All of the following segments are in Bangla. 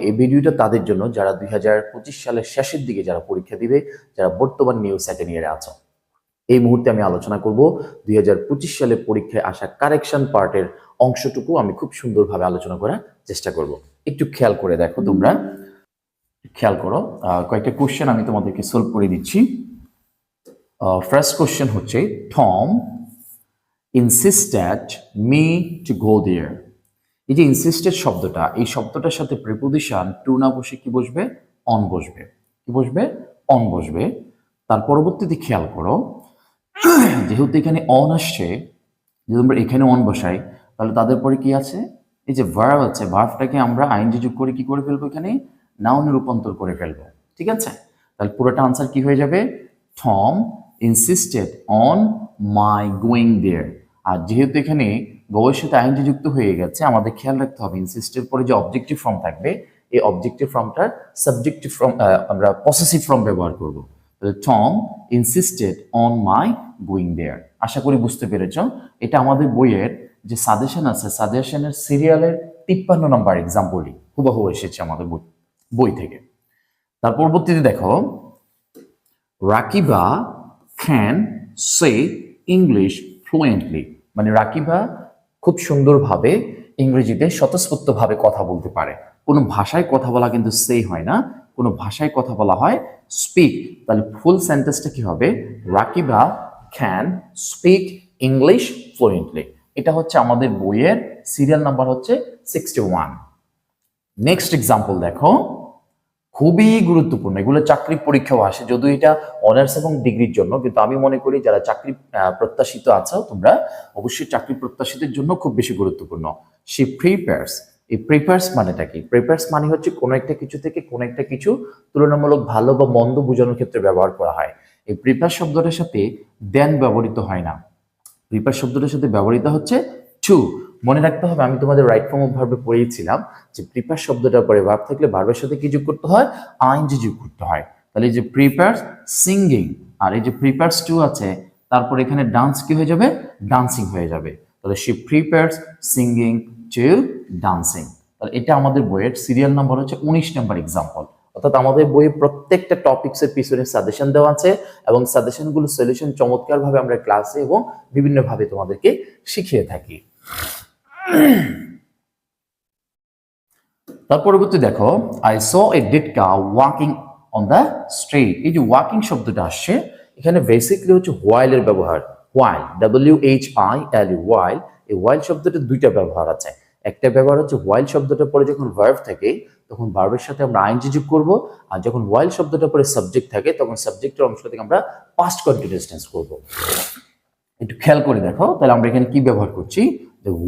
এই ভিডিওটা তাদের জন্য যারা 2025 সালের শেষের দিকে যারা পরীক্ষা দিবে, যারা বর্তমান নিউ সেকেন্ড ইয়ারে আছো। এই মুহূর্তে আমি আলোচনা করব 2025 সালে পরীক্ষায় আসা কারেকশন পার্টের অংশটুকু আমি খুব সুন্দরভাবে আলোচনা করার চেষ্টা করব। একটু খেয়াল করে দেখো, তোমরা খেয়াল করো, কয়েকটা কোশ্চেন আমি তোমাদেরকে সলভ করে দিচ্ছি। ফার্স্ট কোশ্চেন হচ্ছে, Tom insisted me to go there. এই যে ইনসিস্টেড শব্দটা, এই শব্দটার সাথে প্রিপোজিশন টু না বসে কি বসবে? অন বসবে। কি বসবে? অন বসবে। তার পরবর্তীতে খেয়াল করো, যেহেতু এখানে অন আসছে, যদি আমরা এখানে অন বসাই তাহলে তাদের পরে কি আছে? এই যে ভার্ব আছে, ভার্বটাকে আমরা আইএনজি যোগ করে কি করে ফেলবো? এখানে নাউনে রূপান্তর করে ফেলবো। ঠিক আছে? তাহলে পুরোটা আনসার কি হয়ে যাবে? Tom insisted on my going there. আর যেহেতু এখানে গোয়ের সাথে আইএনজি যুক্ত হয়ে গেছে, আমাদের খেয়াল রাখতে হবে ইনসিস্টের পরে যে অবজেক্টিভ ফর্ম থাকবে, এই অবজেক্টিভ ফর্মটার সাবজেক্টিভ ফর্ম আমরা পসেসিভ ফর্ম ব্যবহার করব। Tom insisted on my going there. আশা করি বুঝতে পেরেছ। এটা আমাদের বইয়ের যে সাজেশন আছে, সাজেশনের সিরিয়ালের 53 নম্বর এক্সাম্পলই হুবহু এসেছে আমাদের বই থেকে। তার পরবর্তীতে দেখো, Rakiba can say English fluently. মানে রাকিবা খুব সুন্দরভাবে ইংরেজিতে স্বতঃস্ফূর্তভাবে কথা বলতে পারে। কোনো ভাষায় কথা বলা কিন্তু সে হয় না, কোনো ভাষায় কথা বলা হয় স্পিক। তাহলে ফুল সেন্টেন্সটা কি হবে? Rakiba can speak English fluently. এটা হচ্ছে আমাদের বইয়ের সিরিয়াল নাম্বার হচ্ছে 61। নেক্সট এক্সাম্পল দেখো, খুবই গুরুত্বপূর্ণ, এগুলো চাকরি পরীক্ষাও আসে, যদিও এটা অনার্স এবং ডিগ্রির জন্য, কিন্তু আমি মনে করি যারা চাকরি প্রত্যাশিত আছো তোমরা অবশ্যই চাকরি প্রত্যাশীদের জন্য খুব বেশি গুরুত্বপূর্ণ। সে প্রিপেয়ার্স। এই প্রিপেয়ার্স মানেটা কি? প্রিপেয়ার্স মানে হচ্ছে কোনো একটা কিছু থেকে কোনো একটা কিছু তুলনামূলক ভালো বা মন্দ বোঝানোর ক্ষেত্রে ব্যবহার করা হয়। এই প্রিপেয়ার শব্দটার সাথে দেন ব্যবহৃত হয় না, প্রিপেয়ার শব্দটার সাথে ব্যবহৃত হচ্ছে টু। মনে রাখতে হবে, আমি তোমাদের রাইট ফর্ম অফ ভার্বে পড়িয়েছিলাম যে প্রিপেয়ার শব্দটার পরে ভার্ব থাকলে ভার্বের সাথে কি যোগ করতে হয়? আইএনজি যোগ করতে হয়। তাহলে এই যে প্রিপেয়ার্স সিঙ্গিং, আর এই যে প্রিপেয়ার্স টু আছে, তারপর এখানে ডান্স কি হয়ে যাবে? ডান্সিং হয়ে যাবে। তাহলে she prepares singing two dancing. তাহলে এটা আমাদের বইয়ের সিরিয়াল নাম্বার হচ্ছে 19 নাম্বার এক্সাম্পল। অর্থাৎ আমাদের বইয়ে প্রত্যেকটা টপিক্সের পিছনে সাজেশন দেওয়া আছে, এবং সাজেশনগুলো সলিউশন চমৎকারভাবে আমরা ক্লাসে এবং বিভিন্নভাবে তোমাদেরকে শিখিয়ে থাকি। তার পরবর্তী দেখো, I saw a dead cow walking on the street. এই যে ওয়াকিং শব্দটা আসছে, এখানে বেসিক্যালি হচ্ছে হোয়াইল এর ব্যবহার। While, WHIL, while. এই হোয়াইল শব্দটা দুইটা ব্যবহার আছে। একটা ব্যবহার হচ্ছে হোয়াইল শব্দটার পরে যখন ভার্ব থাকে তখন ভার্বের সাথে আমরা আইএনজি যোগ করব, আর যখন হোয়াইল শব্দটার পরে সাবজেক্ট থাকে তখন সাবজেক্টের অংশ থেকে আমরা পাস্ট কন্টিনিউয়াস টেন্স করব। একটু খেয়াল করে দেখো, তাহলে আমরা এখানে কি ব্যবহার করছি?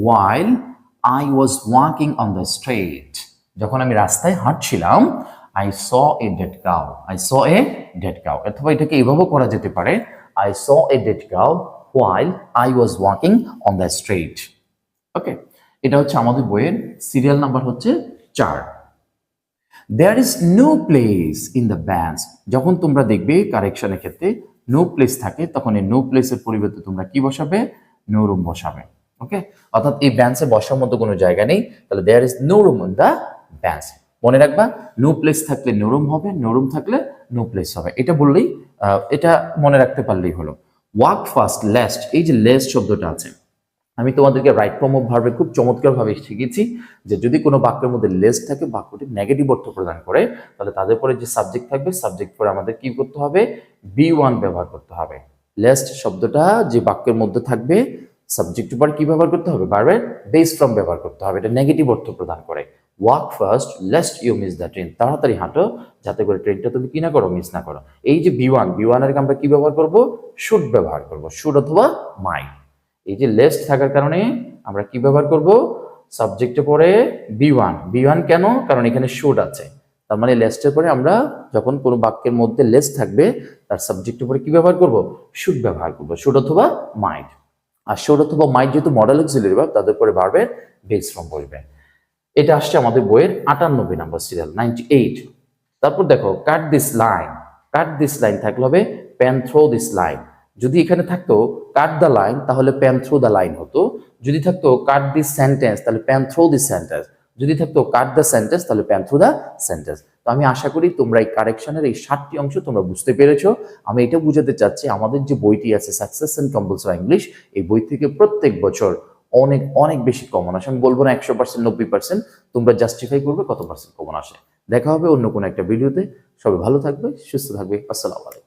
While I was walking on the street. যখন আমি রাস্তায় হাঁটছিলাম, I saw a dead cow. I saw a dead cow. অথবা এটাকে এভাবেও করা যেতে পারে, I saw a dead cow while I was walking on the street. Okay, এটা হচ্ছে আমাদের বইয়ের সিরিয়াল নাম্বার হচ্ছে 4। There is no place in the bench. যখন তোমরা দেখবে কারেকশনের ক্ষেত্রে নো প্লেস থাকে, তখন এই নো প্লেসের পরিবর্তে তোমরা কি বসাবে? নো রুম বসাবে। ওকে, অর্থাৎ এই বেঞ্চে বসার মতো কোনো জায়গা নেই, তাহলে there is no room in the bench. মনে রাখবা, নো প্লেস থাকলে নো রুম হবে, নো রুম থাকলে নো প্লেস হবে। এটা বললেই, এটা মনে রাখতে পারলেই হলো। Walk fast lest. এই যে লেস্ট শব্দটা আছে, আমি তোমাদেরকে রাইট ফর্ম অফ ভার্বে খুব চমৎকারভাবে শিখেছি যে যদি কোনো বাক্যের মধ্যে লেস থাকে, বাক্যটি নেগেটিভ অর্থ প্রদান করে, তাহলে তাদের পরে যে সাবজেক্ট থাকবে, সাবজেক্ট পরে আমাদের কি করতে হবে? B1 ব্যবহার করতে হবে। লেস্ট শব্দটা যে বাক্যের মধ্যে থাকবে, সাবজেক্ট পরে কি ব্যবহার করতে হবে? ভার্বের বেস ফর্ম ব্যবহার করতে হবে। এটা নেগেটিভ অর্থ প্রদান করে। Walk first lest you miss the train. তাড়াতাড়ি হাঁটো যাতে করে ট্রেনটা তুমি কি না করো? মিস না করো। এই যে B1 এর আমরা কি ব্যবহার করব? শুড ব্যবহার করব, শুড অথবা মাইট। এই যে লেস্ট থাকার কারণে আমরা কি ব্যবহার করব? সাবজেক্টে পরে B1 কেন? কারণ এখানে শুড আছে। তার মানে লেস্টের পরে আমরা যখন কোনো বাক্যের মধ্যে লেস্ট থাকবে, তার সাবজেক্টের পরে কি ব্যবহার করব? শুড ব্যবহার করব, শুড অথবা মাইট। আর শুড অথবা মাইট যেহেতু মডেল অক্সিলারি ভার্ব, তাদের পরে ভার্বের বেস ফর্ম বসবে। এটা আসছে আমাদের বইয়ের 98 নাম্বার সিরিয়াল 98। তারপর দেখো, কাট this line. Cut this line থাকলে হবে পেন থ্রো দিস লাইন। যদি এখানে থাকতো কাট দ্য লাইন, তাহলে পেন থ্রু দ্য লাইন হতো। যদি থাকতো কাট দিস সেন্টেন্স, তাহলে পেন থ্রো দিস সেন্টেন্স। যদি থাকতো কাট দ্য সেন্টেন্স তাহলে প্যান থ্রু দ্য সেন্টেন্স। তো আমি আশা করি তোমরা এই কারেকশনের এই 7টি অংশ তোমরা বুঝতে পেরেছো। আমি এটা বুঝাতে চাচ্ছি আমাদের যে বইটি আছে সাকসেস এন্ড কম্পালসরি ইংলিশ, এই বই থেকে প্রত্যেক বছর অনেক অনেক বেশি কমন আসে। আমি বলবো না 100%, 90%, তোমরা জাস্টিফাই করবে কত পার্সেন্ট কমন আসে। দেখা হবে অন্য কোনো একটা ভিডিওতে। সবাই ভালো থাকবে, সুস্থ থাকবে। আসসালামু আলাইকুম।